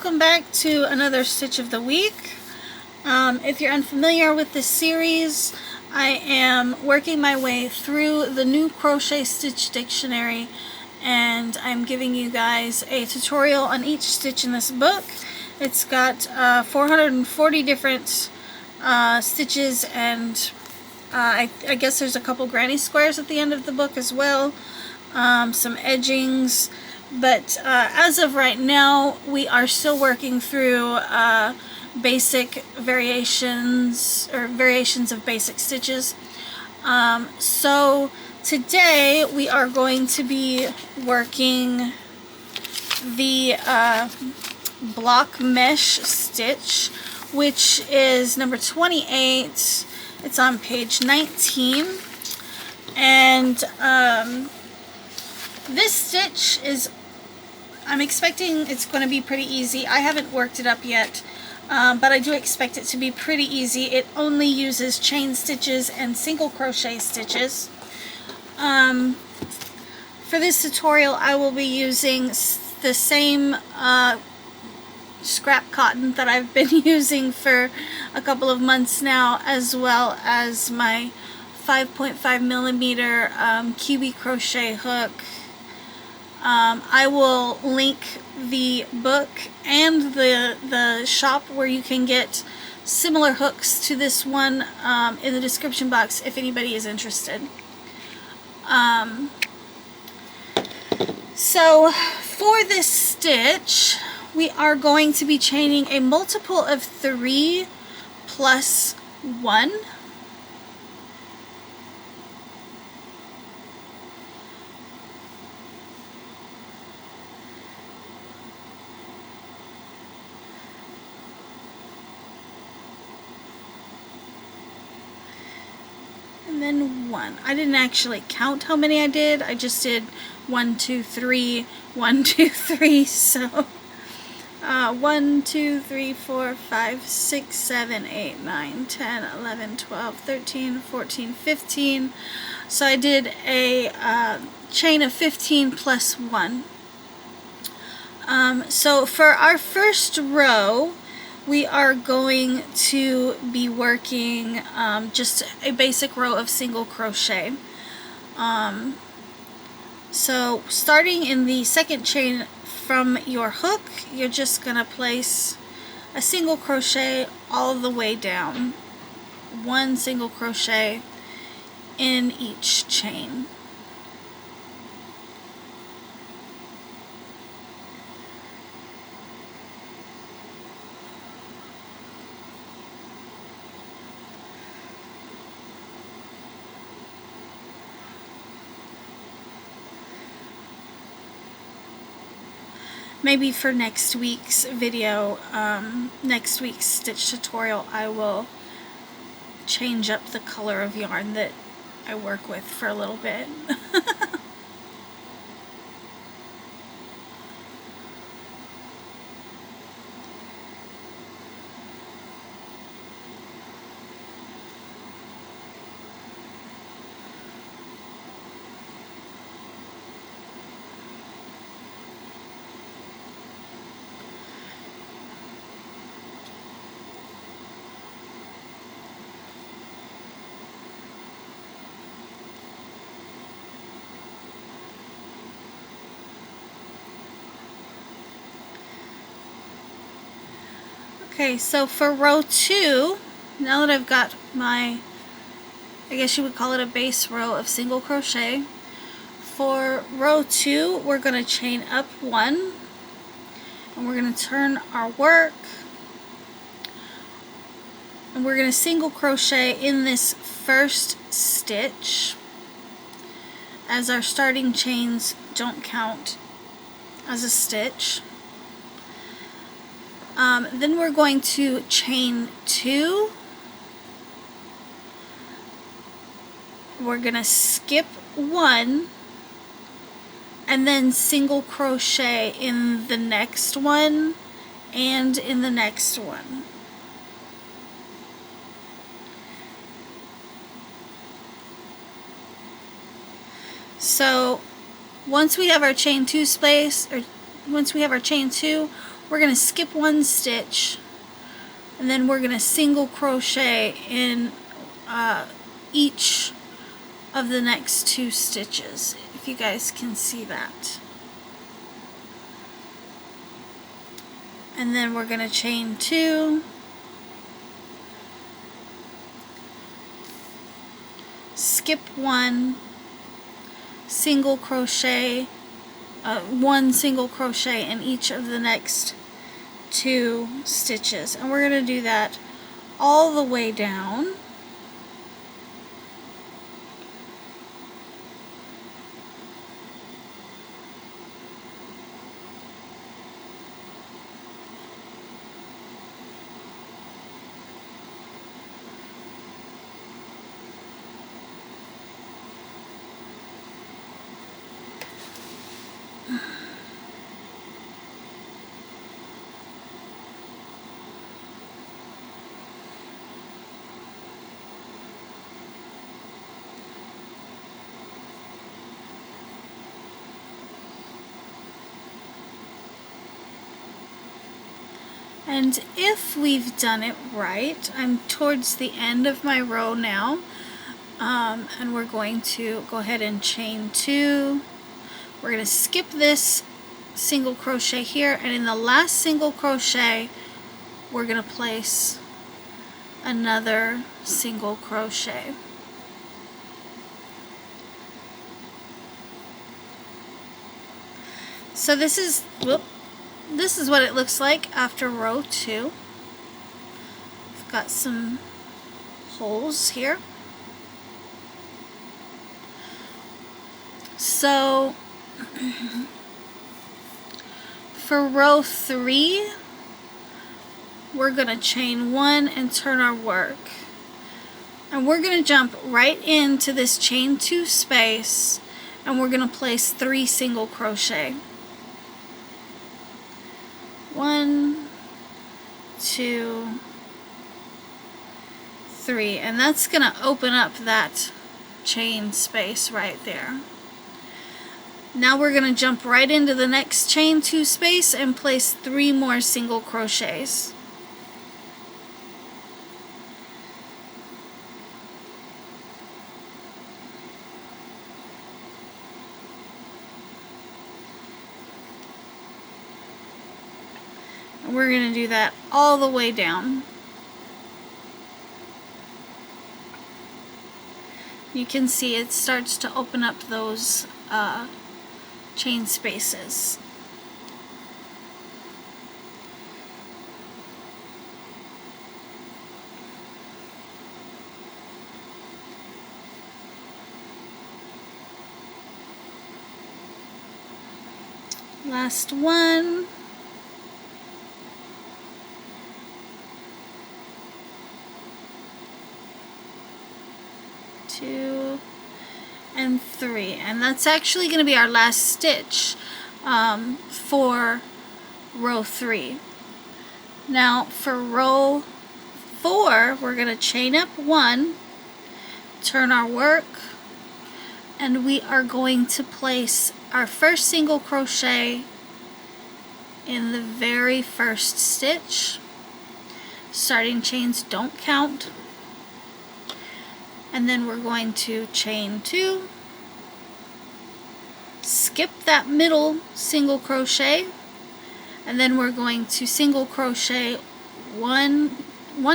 welcome back to another Stitch of the Week. If you're unfamiliar with this series, I am working my way through the new Crochet Stitch Dictionary, and I'm giving you guys a tutorial on each stitch in this book. It's got 440 different stitches, and I guess there's a couple granny squares at the end of the book as well, some edgings. But as of right now, we are still working through basic variations, or variations of basic stitches. So today we are going to be working the block mesh stitch, which is number 28. It's on page 19. And this stitch is, I'm expecting it's going to be pretty easy. I haven't worked it up yet, but I do expect it to be pretty easy. It only uses chain stitches and single crochet stitches. For this tutorial, I will be using the same scrap cotton that I've been using for a couple of months now, as well as my 5.5mm Kiwi crochet hook. I will link the book and the shop where you can get similar hooks to this one in the description box if anybody is interested. So for this stitch, we are going to be chaining a multiple of 3 plus 1. And then 1. I didn't actually count how many I did. I just did 1, 2, 3, 1, 2, 3. So 1, 2, 3, 4, 5, 6, 7, 8, 9, 10, 11, 12, 13, 14, 15. So I did a chain of 15 plus 1. So for our first row, we are going to be working just a basic row of single crochet. So starting in the second chain from your hook, you're just going to place a single crochet all the way down. 1 single crochet in each chain. Maybe for next week's video, next week's stitch tutorial, I will change up the color of yarn that I work with for a little bit. Okay, so for row 2, now that I've got my, I guess you would call it a base row of single crochet, for row 2 we're going to chain up 1, and we're going to turn our work, and we're going to single crochet in this first stitch, as our starting chains don't count as a stitch. Then we're going to chain 2. We're going to skip 1 and then single crochet in the next one and in the next one. So once we have our chain 2 space, or once we have our chain 2, we're going to skip one stitch, and then we're going to single crochet in each of the next 2 stitches, if you guys can see that. And then we're going to chain 2, skip 1, single crochet, 1 single crochet in each of the next 2 stitches, and we're going to do that all the way down. And if we've done it right, I'm towards the end of my row now, and we're going to go ahead and chain 2. We're going to skip this single crochet here, and in the last single crochet we're going to place another single crochet. So this is what it looks like after row 2. I've got some holes here. So for row 3, we're going to chain 1 and turn our work. And we're going to jump right into this chain 2 space, and we're going to place 3 single crochet. 1, 2, 3, and that's going to open up that chain space right there. Now we're going to jump right into the next chain 2 space and place 3 more single crochets. And we're going to do that all the way down. You can see it starts to open up those chain spaces. Last one. 2 and 3, and that's actually going to be our last stitch for row 3. Now for row 4, we're going to chain up 1, turn our work, and we are going to place our first single crochet in the very first stitch. Starting chains don't count. And then we're going to chain 2, skip that middle single crochet, and then we're going to single crochet one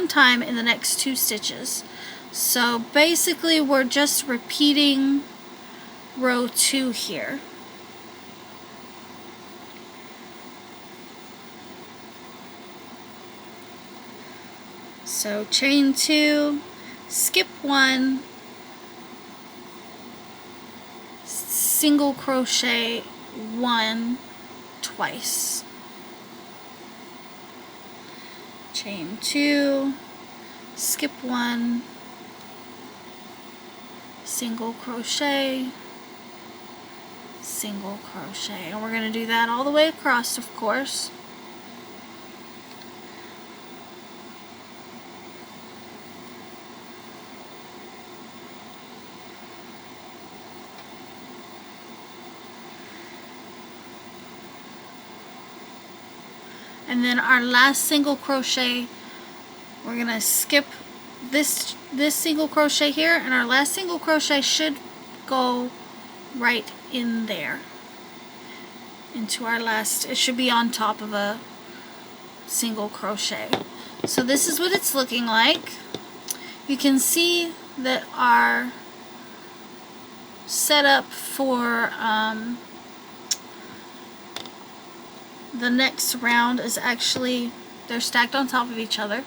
time in the next 2 stitches. So basically we're just repeating row 2 here. So chain 2, skip 1, single crochet 1 twice, chain 2, skip 1, single crochet, single crochet, and we're going to do that all the way across, of course. and then our last single crochet, we're gonna skip this single crochet here, and our last single crochet should go right in there into our last, it should be on top of a single crochet. So this is what it's looking like. You can see that our setup for the next round is actually, they're stacked on top of each other.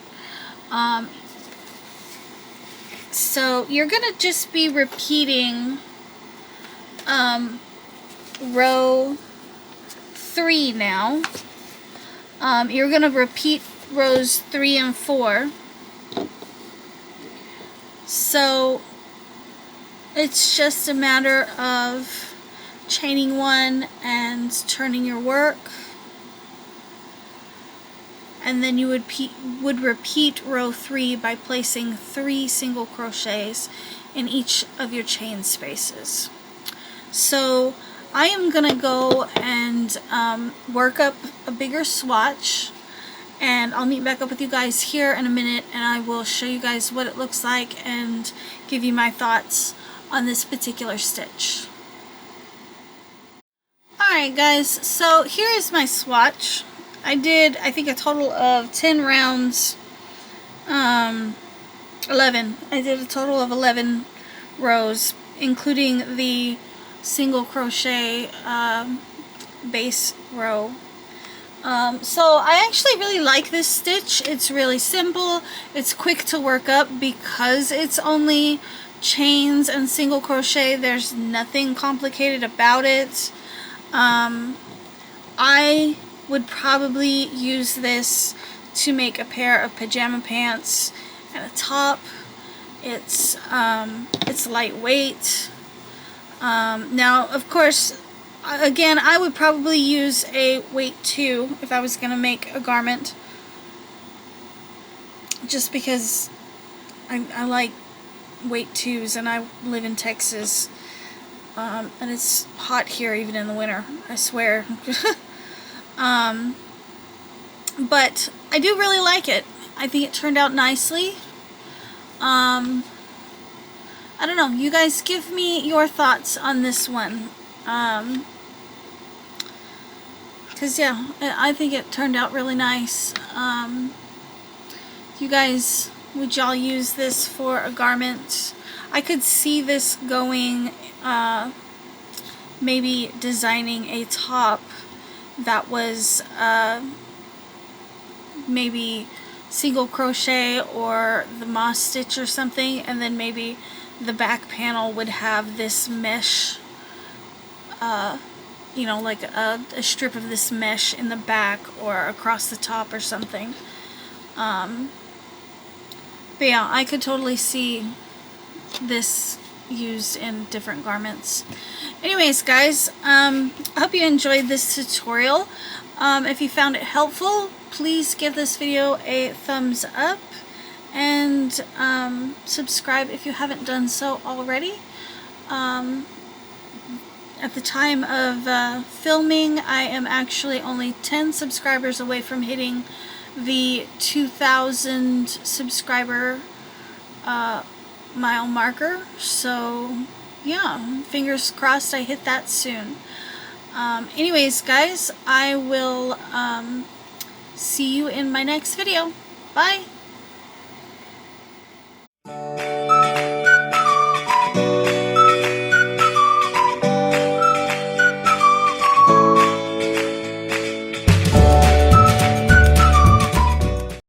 So you're gonna just be repeating row 3 now. You're gonna repeat rows 3 and 4. So it's just a matter of chaining 1 and turning your work, and then you would repeat row 3 by placing 3 single crochets in each of your chain spaces. So I am gonna go and work up a bigger swatch, and I'll meet back up with you guys here in a minute, and I will show you guys what it looks like and give you my thoughts on this particular stitch. Alright guys, so here is my swatch. I did, I think, a total of 10 rounds, 11. I did a total of 11 rows, including the single crochet base row. So I actually really like this stitch. It's really simple. It's quick to work up because it's only chains and single crochet. There's nothing complicated about it. I would probably use this to make a pair of pajama pants and a top. It's lightweight. Now, of course, again, I would probably use a weight 2 if I was going to make a garment, just because I like weight 2s, and I live in Texas, and it's hot here even in the winter, I swear. But I do really like it. I think it turned out nicely. I don't know, you guys give me your thoughts on this one. Because yeah, I think it turned out really nice. You guys, would y'all use this for a garment? I could see this going, maybe designing a top that was maybe single crochet or the moss stitch or something, and then maybe the back panel would have this mesh, you know, like a strip of this mesh in the back or across the top or something. But yeah, I could totally see this used in different garments. Anyways guys, I hope you enjoyed this tutorial. If you found it helpful, please give this video a thumbs up, and subscribe if you haven't done so already. At the time of filming, I am actually only 10 subscribers away from hitting the 2,000 subscriber mile marker. So yeah, fingers crossed I hit that soon. Anyways guys, I will see you in my next video. Bye!